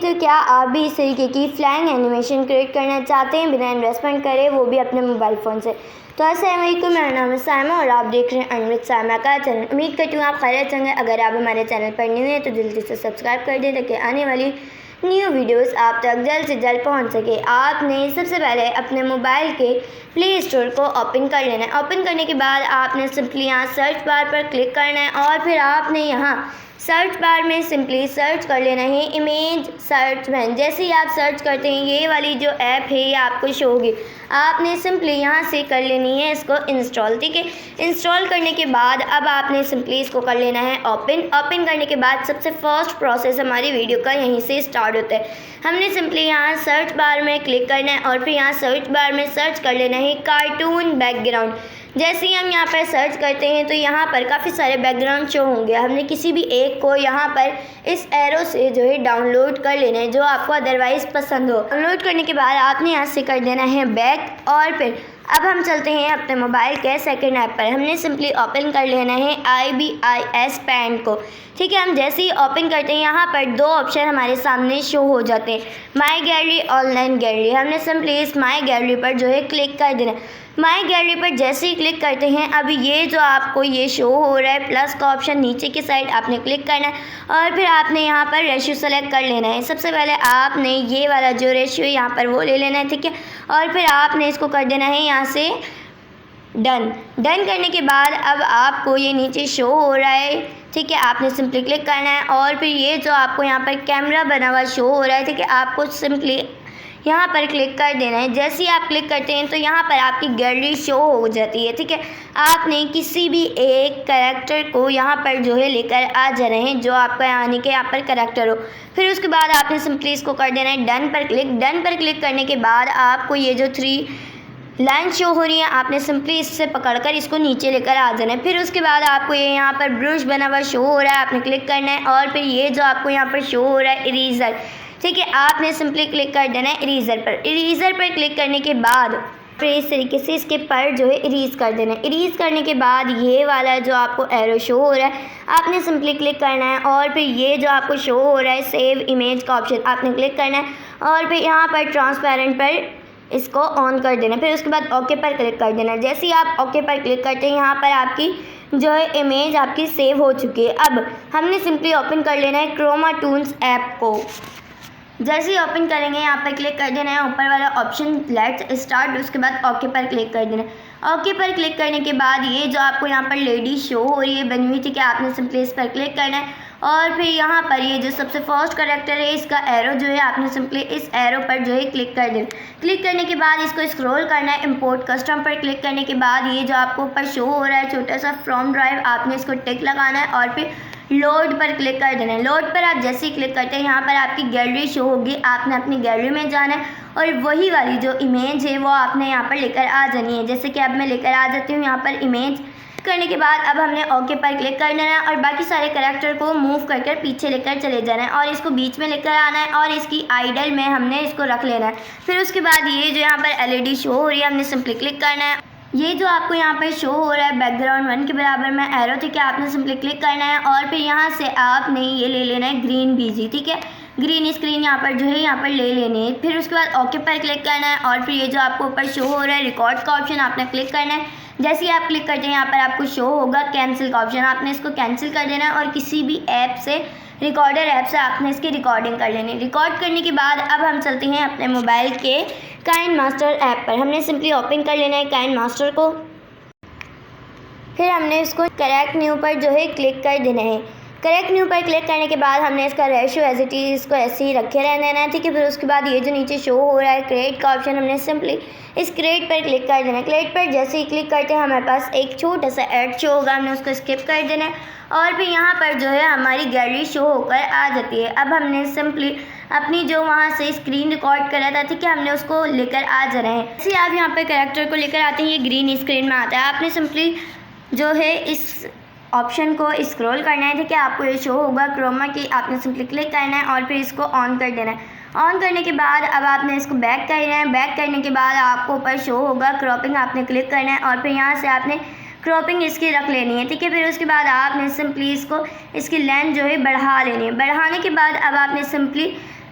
दोस्तों, क्या आप भी इस तरीके की फ्लाइंग एनिमेशन क्रिएट करना चाहते हैं बिना इन्वेस्टमेंट करे, वो भी अपने मोबाइल फ़ोन से? तो अस्सलाम वालेकुम, मेरा नाम है साइमा और आप देख रहे हैं अनविद साइमा का चैनल। उम्मीद करती हूँ आप खैरियत होंगे। अगर आप हमारे चैनल पर न्यू हैं तो जल्दी से सब्सक्राइब कर दें ताकि आने वाली न्यू वीडियोस आप तक जल्द से जल्द पहुंच सके। आपने सबसे पहले अपने मोबाइल के प्ले स्टोर को ओपन कर लेना है। ओपन करने के बाद आपने सिंपली यहाँ सर्च बार पर क्लिक करना है और फिर आपने यहाँ सर्च बार में सिंपली सर्च कर लेना है इमेज सर्च वैन। जैसे ही आप सर्च करते हैं ये वाली जो ऐप है ये आपको शो होगी। आपने सिंपली यहाँ से कर लेनी है इसको इंस्टॉल। ठीक है, इंस्टॉल करने के बाद अब आपने सिंपली इसको कर लेना है ओपन करने के बाद सबसे फर्स्ट प्रोसेस हमारी वीडियो का यहीं से स्टार्ट होता है। हमने सिंपली यहाँ सर्च बार में क्लिक करना है और फिर यहाँ सर्च बार में सर्च कर लेना है कार्टून बैकग्राउंड। जैसे ही हम यहाँ पर सर्च करते हैं तो यहाँ पर काफ़ी सारे बैकग्राउंड शो होंगे। हमने किसी भी एक को यहाँ पर इस एरो से जो है डाउनलोड कर लेना है जो आपको अदरवाइज़ पसंद हो। डाउनलोड करने के बाद आपने यहाँ से कर देना है बैक और फिर अब हम चलते हैं अपने मोबाइल के सेकंड ऐप पर। हमने सिंपली ओपन कर लेना है IBIS पेंट को। ठीक है, हम जैसे ही ओपन करते हैं यहाँ पर दो ऑप्शन हमारे सामने शो हो जाते हैं, माई गैलरी, ऑनलाइन गैलरी। हमने सिंपली इस माई गैलरी पर जो है क्लिक कर देना है। माई गैलरी पर जैसे ही क्लिक करते हैं अब ये जो आपको ये शो हो रहा है प्लस का ऑप्शन नीचे की साइड आपने क्लिक करना है और फिर आपने यहाँ पर रेशियो सेलेक्ट कर लेना है। सबसे पहले आपने ये वाला जो रेशियो यहाँ पर वो ले लेना है। ठीक है, और फिर आपने इसको कर देना है यहाँ से डन करने के बाद अब आपको ये नीचे शो हो रहा है। ठीक है, आपने सिंपली क्लिक करना है और फिर ये जो आपको यहाँ पर कैमरा बना हुआ शो हो रहा है, ठीक है, आपको सिंपली यहाँ पर क्लिक कर देना है। जैसे ही आप क्लिक करते हैं तो यहाँ पर आपकी गैलरी शो हो जाती है। ठीक है, आपने किसी भी एक कैरेक्टर को यहाँ पर जो है लेकर आ जाना है जो आपका यानी कि यहाँ पर कैरेक्टर हो। फिर उसके बाद आपने सिंपली इसको कर देना है डन पर क्लिक करने के बाद आपको ये जो 3 लाइन शो हो रही है आपने सिंपली इससे पकड़कर इसको नीचे लेकर आ जाना है। फिर उसके बाद आपको ये यहाँ पर ब्रश बना हुआ शो हो रहा है, आपने क्लिक करना है और फिर ये जो आपको यहाँ पर शो हो रहा है इरेजर। ठीक है, आपने सिंपली क्लिक कर देना है इरेजर पर क्लिक करने के बाद फिर इस तरीके से इसके पर जो है इरेज कर देना है। इरेज करने के बाद ये वाला जो आपको एरो शो हो रहा है आपने सिंपली क्लिक करना है और फिर ये जो आपको शो हो रहा है सेव इमेज का ऑप्शन आपने क्लिक करना है और फिर यहाँ पर ट्रांसपेरेंट पर इसको ऑन कर देना है। फिर उसके बाद ओके पर क्लिक कर देना है। जैसे ही आप ओके पर क्लिक करते हैं यहाँ पर आपकी जो है इमेज आपकी सेव हो चुकी है। अब हमने सिंपली ओपन कर लेना है क्रोमा टूल्स ऐप को। जैसे ही ओपन करेंगे यहाँ पर क्लिक कर देना है ऊपर वाला ऑप्शन लेट्स स्टार्ट, उसके बाद ओके पर क्लिक कर देना है। ओके पर क्लिक करने के बाद ये जो आपको यहाँ पर लेडी शो हो रही है बनी हुई थी कि आपने सिंपली इस पर क्लिक करना है और फिर यहाँ पर ये जो सबसे फर्स्ट कैरेक्टर है इसका एरो जो है आपने सिंपली इस एरो पर जो है क्लिक कर देना। क्लिक करने के बाद इसको स्क्रॉल करना है, इंपोर्ट कस्टम पर क्लिक करने के बाद ये जो आपको ऊपर शो हो रहा है छोटा सा फ्रॉम ड्राइव आपने इसको टिक लगाना है और फिर लोड पर क्लिक कर देना है। लोड पर आप जैसे ही क्लिक करते हैं यहाँ पर आपकी गैलरी शो होगी। आपने अपनी गैलरी में जाना है और वही वाली जो इमेज है वो आपने यहाँ पर लेकर आ जानी है। जैसे कि अब मैं लेकर आ जाती हूँ यहाँ पर इमेज करने के बाद अब हमने ओके पर क्लिक कर देना है और बाकी सारे कैरेक्टर को मूव कर पीछे लेकर चले जाना है और इसको बीच में लेकर आना है और इसकी आइडल में हमने इसको रख लेना है। फिर उसके बाद ये जो यहाँ पर LED शो हो रही है हमने सिंपली क्लिक करना है। ये जो आपको यहाँ पर शो हो रहा है बैकग्राउंड 1 के बराबर में एरो, ठीक है, आपने सिंपली क्लिक करना है और फिर यहाँ से आपने ये ले लेना है ग्रीन BG। ठीक है, ग्रीन स्क्रीन यहाँ पर जो है यहाँ पर ले लेनी है। फिर उसके बाद ओके पर क्लिक करना है और फिर ये जो आपको ऊपर शो हो रहा है रिकॉर्ड का ऑप्शन आपने क्लिक करना है। जैसे ही आप क्लिक करते हैं यहाँ पर आपको शो होगा कैंसिल का ऑप्शन, आपने इसको कैंसिल कर देना है और किसी भी ऐप से रिकॉर्डर ऐप से आपने इसकी रिकॉर्डिंग कर लेनी है। रिकॉर्ड करने के बाद अब हम चलते हैं अपने मोबाइल के काइनमास्टर ऐप पर। हमने सिंपली ओपन कर लेना है काइनमास्टर को। फिर हमने इसको करेक्ट न्यू पर जो है क्लिक कर देना है। करेक्ट न्यू पर क्लिक करने के बाद हमने इसका रेशियो एज इट इज़ इसको ऐसे ही रखे रहने देना है। ठीक है, फिर उसके बाद ये जो नीचे शो हो रहा है क्रिएट का ऑप्शन हमने सिंपली इस क्रिएट पर क्लिक कर देना है। क्रिएट पर जैसे ही क्लिक करते हैं हमारे पास एक छोटा सा ऐड शो होगा, हमने उसको स्किप कर देना है और फिर यहाँ पर जो है हमारी गैलरी शो होकर आ जाती है। अब हमने सिंपली अपनी जो वहाँ से स्क्रीन रिकॉर्ड करा था, ठीक है, हमने उसको लेकर आ जाना है। जैसे आप यहाँ पर कैरेक्टर को लेकर आते हैं ये ग्रीन स्क्रीन में आता है। आपने सिंपली जो है इस ऑप्शन को स्क्रॉल करना है। ठीक है, आपको ये शो होगा क्रोमा की, आपने सिंपली क्लिक करना है और फिर इसको ऑन कर देना है। ऑन करने के बाद अब आपने इसको बैक करना है। बैक करने के बाद आपको ऊपर शो होगा क्रॉपिंग, आपने क्लिक करना है और फिर यहाँ से आपने क्रॉपिंग इसकी रख लेनी है। ठीक है, फिर उसके बाद आपने सिंपली इसको इसकी लेंथ जो है बढ़ा लेनी है। बढ़ाने के बाद अब आपने सिंपली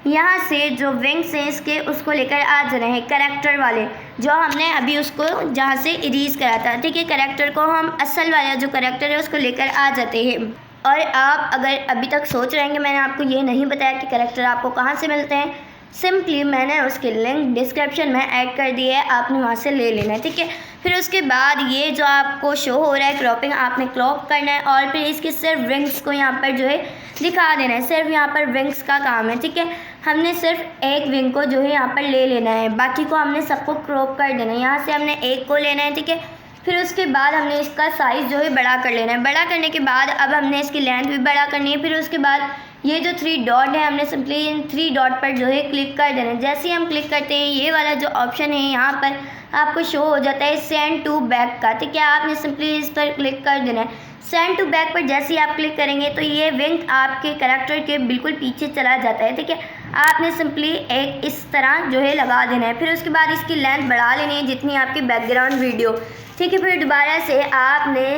यहाँ से जो विंग्स हैं इसके उसको लेकर आ जाना है करेक्टर वाले, जो हमने अभी उसको जहाँ से इरेज करा था। ठीक है, करेक्टर को हम असल वाला जो करेक्टर है उसको लेकर आ जाते हैं। और आप अगर अभी तक सोच रहे हैं कि मैंने आपको ये नहीं बताया कि करेक्टर आपको कहाँ से मिलते हैं, सिंपली मैंने उसके लिंक डिस्क्रिप्शन में ऐड कर दिए है, आपने वहाँ से ले लेना है। ठीक है, फिर उसके बाद ये जो आपको शो हो रहा है क्रॉपिंग, आपने क्रॉप करना है और फिर इसके सिर्फ विंग्स को यहाँ पर जो है दिखा देना है। सिर्फ यहाँ पर विंग्स का काम है। ठीक है, हमने सिर्फ एक विंग को जो है यहाँ पर ले लेना है, बाकी को हमने सबको क्रॉप कर देना है। यहाँ से हमने एक को लेना है। ठीक है, फिर उसके बाद हमने इसका साइज़ जो है बड़ा कर लेना है। बड़ा करने के बाद अब हमने इसकी लेंथ भी बड़ा करनी है। फिर उसके बाद ये जो 3 डॉट है हमने सिंपली इन 3 डॉट पर जो है क्लिक कर देना है। जैसे ही हम क्लिक करते हैं ये वाला जो ऑप्शन है यहाँ पर आपको शो हो जाता है सेंड टू बैक का। ठीक है, आपने सिंपली इस पर क्लिक कर देना है। सेंड टू बैक पर जैसे ही आप क्लिक करेंगे तो ये विंग आपके कैरेक्टर के बिल्कुल पीछे चला जाता है। ठीक है, आपने सिंपली एक इस तरह जो है लगा देना है। फिर उसके बाद इसकी लेंथ बढ़ा लेनी है जितनी आपकी बैकग्राउंड वीडियो। ठीक है, फिर दोबारा से आपने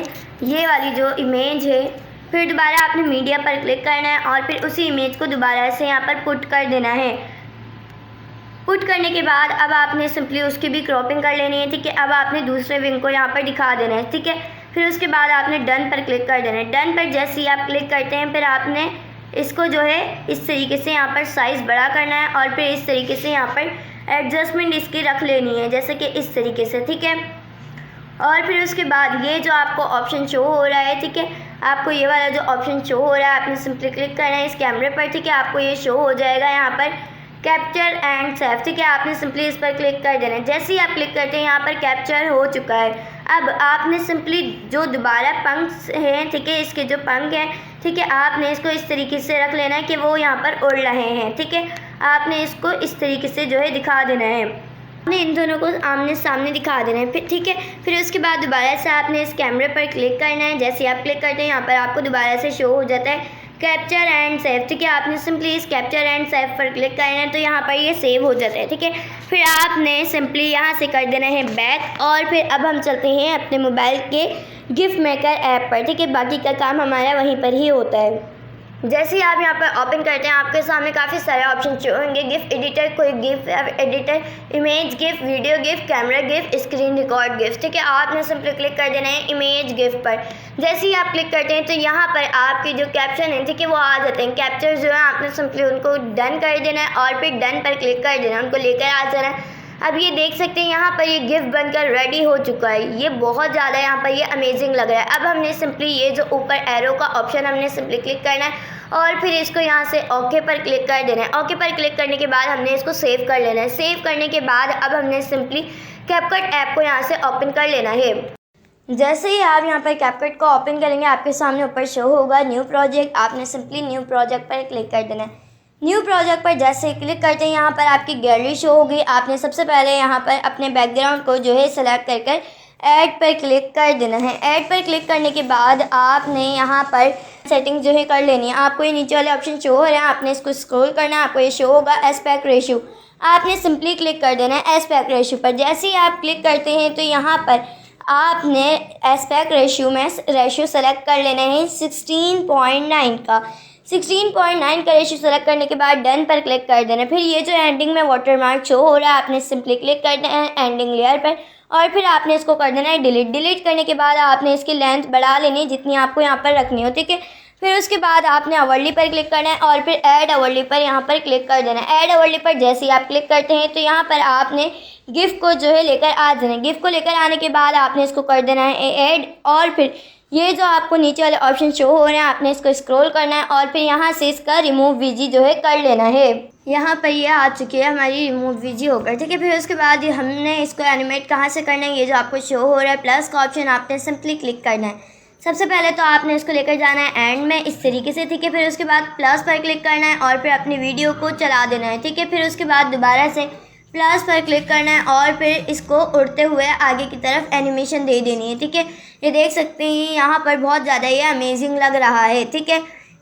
ये वाली जो इमेज है, फिर दोबारा आपने मीडिया पर क्लिक करना है और फिर उसी इमेज को दोबारा से यहाँ पर पुट कर देना है। पुट करने के बाद अब आपने सिंपली उसकी भी क्रॉपिंग कर लेनी है। ठीक है, अब आपने दूसरे विंग को यहाँ पर दिखा देना है। ठीक है, फिर उसके बाद आपने डन पर क्लिक कर देना है। डन पर जैसे ही आप क्लिक करते हैं फिर आपने इसको जो है इस तरीके से यहाँ पर साइज़ बड़ा करना है और फिर इस तरीके से यहाँ पर एडजस्टमेंट इसकी रख लेनी है, जैसे कि इस तरीके से। ठीक है, और फिर उसके बाद ये जो आपको ऑप्शन शो हो रहा है, ठीक है, आपको ये वाला जो ऑप्शन शो हो रहा है आपने सिंपली क्लिक करना है इस कैमरे पर। ठीक है, आपको ये शो हो जाएगा यहाँ पर कैप्चर एंड सेव। ठीक है, आपने सिंपली इस पर क्लिक कर देना है। जैसे ही आप क्लिक करते हैं यहाँ पर कैप्चर हो चुका है। अब आपने सिंपली जो दोबारा पंख हैं, ठीक है, इसके जो पंख हैं, ठीक है, आपने इसको इस तरीके से रख लेना है कि वो यहाँ पर उड़ रहे हैं। ठीक है, आपने इसको इस तरीके से जो है दिखा देना है, आपने इन दोनों को आमने सामने दिखा देना है। फिर ठीक है, फिर उसके बाद दोबारा से आपने इस कैमरे पर क्लिक करना है। जैसे आप क्लिक करते हैं यहाँ पर आपको दोबारा से शो हो जाता है कैप्चर एंड सेव। ठीक है, आपने सिंपली इस कैप्चर एंड सेव पर क्लिक करना है तो यहाँ पर ये सेव हो जाता है। ठीक है, फिर आपने सिंपली यहाँ से कर देना है बैक और फिर अब हम चलते हैं अपने मोबाइल के गिफ्ट मेकर ऐप पर। ठीक है, बाकी का काम हमारा वहीं पर ही होता है। जैसे ही आप यहाँ पर ओपन करते हैं आपके सामने काफ़ी सारे ऑप्शन शो होंगे। गिफ्ट एडिटर, कोई gift editor, image gift, video gift, camera gift, screen record gift. ठीक है, आपने सिंपली क्लिक कर देना है इमेज गिफ्ट पर। जैसे ही आप क्लिक करते हैं तो यहाँ पर आपके जो कैप्शन है, ठीक है, वो आ जाते हैं। कैप्चर जो है आपने सिंपली उनको डन कर देना है और फिर डन पर क्लिक कर देना है, उनको लेकर आ जाना है। अब ये देख सकते हैं यहाँ पर ये गिफ्ट बनकर रेडी हो चुका है। ये बहुत ज़्यादा यहाँ पर ये अमेजिंग लग रहा है। अब हमने सिंपली ये जो ऊपर एरो का ऑप्शन हमने सिंपली क्लिक करना है और फिर इसको यहाँ से ओके पर क्लिक कर देना है। ओके पर क्लिक करने के बाद हमने इसको सेव कर लेना है। सेव करने के बाद अब हमने सिंपली कैपकट ऐप को यहाँ से ओपन कर लेना है। जैसे ही आप यहाँ पर कैपकट को ओपन करेंगे आपके सामने ऊपर शो होगा न्यू प्रोजेक्ट। आपने सिंपली न्यू प्रोजेक्ट पर क्लिक कर देना है। न्यू प्रोजेक्ट पर जैसे ही क्लिक करते हैं यहाँ पर आपकी गैलरी शो होगी। आपने सबसे पहले यहाँ पर अपने बैकग्राउंड को जो है सेलेक्ट कर कर ऐड पर क्लिक कर देना है। ऐड पर क्लिक करने के बाद आपने यहाँ पर सेटिंग जो है कर लेनी है। आपको ये नीचे वाले ऑप्शन शो हो रहे हैं, आपने इसको स्क्रॉल करना है, आपको ये शो होगा एस्पेक्ट रेशियो। आपने सिंपली क्लिक कर देना है एस्पेक्ट रेशियो पर। जैसे ही आप क्लिक करते हैं तो यहाँ पर आपने एस्पेक्ट रेशियो में रेशियो सेलेक्ट कर लेना है 16.9 का। 16.9 का रेशियो सेलेक्ट करने के बाद डन पर क्लिक कर देना। फिर ये जो एंडिंग में वाटरमार्क शो हो रहा है आपने सिंपली क्लिक करना है एंडिंग लेयर पर और फिर आपने इसको कर देना है डिलीट। डिलीट करने के बाद आपने इसकी लेंथ बढ़ा लेनी है जितनी आपको यहाँ पर रखनी हो। ठीक है, फिर उसके बाद आपने अवर्ली पर क्लिक करना है और फिर ऐड अवर्ली पर यहाँ पर क्लिक कर देना है। ऐड अवर्ली पर जैसे ही आप क्लिक करते हैं तो यहाँ पर आपने गिफ्ट को जो है लेकर आ जाना है। गिफ्ट को लेकर आने के बाद आपने इसको कर देना है ऐड और फिर ये जो आपको नीचे वाले ऑप्शन शो हो रहे हैं आपने इसको स्क्रॉल करना है और फिर यहाँ से इसका रिमूव वीजी जो है कर लेना है। यहाँ पर ये आ चुकी है हमारी रिमूव वीजी होकर। ठीक है, फिर उसके बाद हमने इसको एनिमेट कहाँ से करना है, ये जो आपको शो हो रहा है प्लस का ऑप्शन आपने सिंपली क्लिक करना है। सबसे पहले तो आपने इसको लेकर जाना है एंड में इस तरीके से। ठीक है, फिर उसके बाद प्लस पर क्लिक करना है और फिर अपनी वीडियो को चला देना है। ठीक है, फिर उसके बाद दोबारा से प्लस पर क्लिक करना है और फिर इसको उड़ते हुए आगे की तरफ एनिमेशन दे देनी है। ठीक है, ये देख सकते हैं यहाँ पर बहुत ज़्यादा ये अमेजिंग लग रहा है। ठीक है,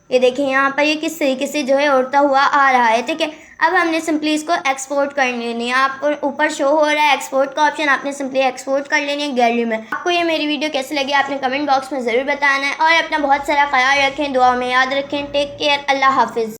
ये देखिए यहाँ पर ये किस तरीके से जो है उड़ता हुआ आ रहा है। ठीक है, अब हमने सिंपली इसको एक्सपोर्ट कर लेनी है। आपको ऊपर शो हो रहा है एक्सपोर्ट का ऑप्शन, आपने सिंपली एक्सपोर्ट कर लेनी है गैलरी में। आपको ये मेरी वीडियो कैसी लगी आपने कमेंट बॉक्स में ज़रूर बताना है और अपना बहुत सारा ख्याल रखें, दुआ में याद रखें। टेक केयर, अल्लाह हाफिज़।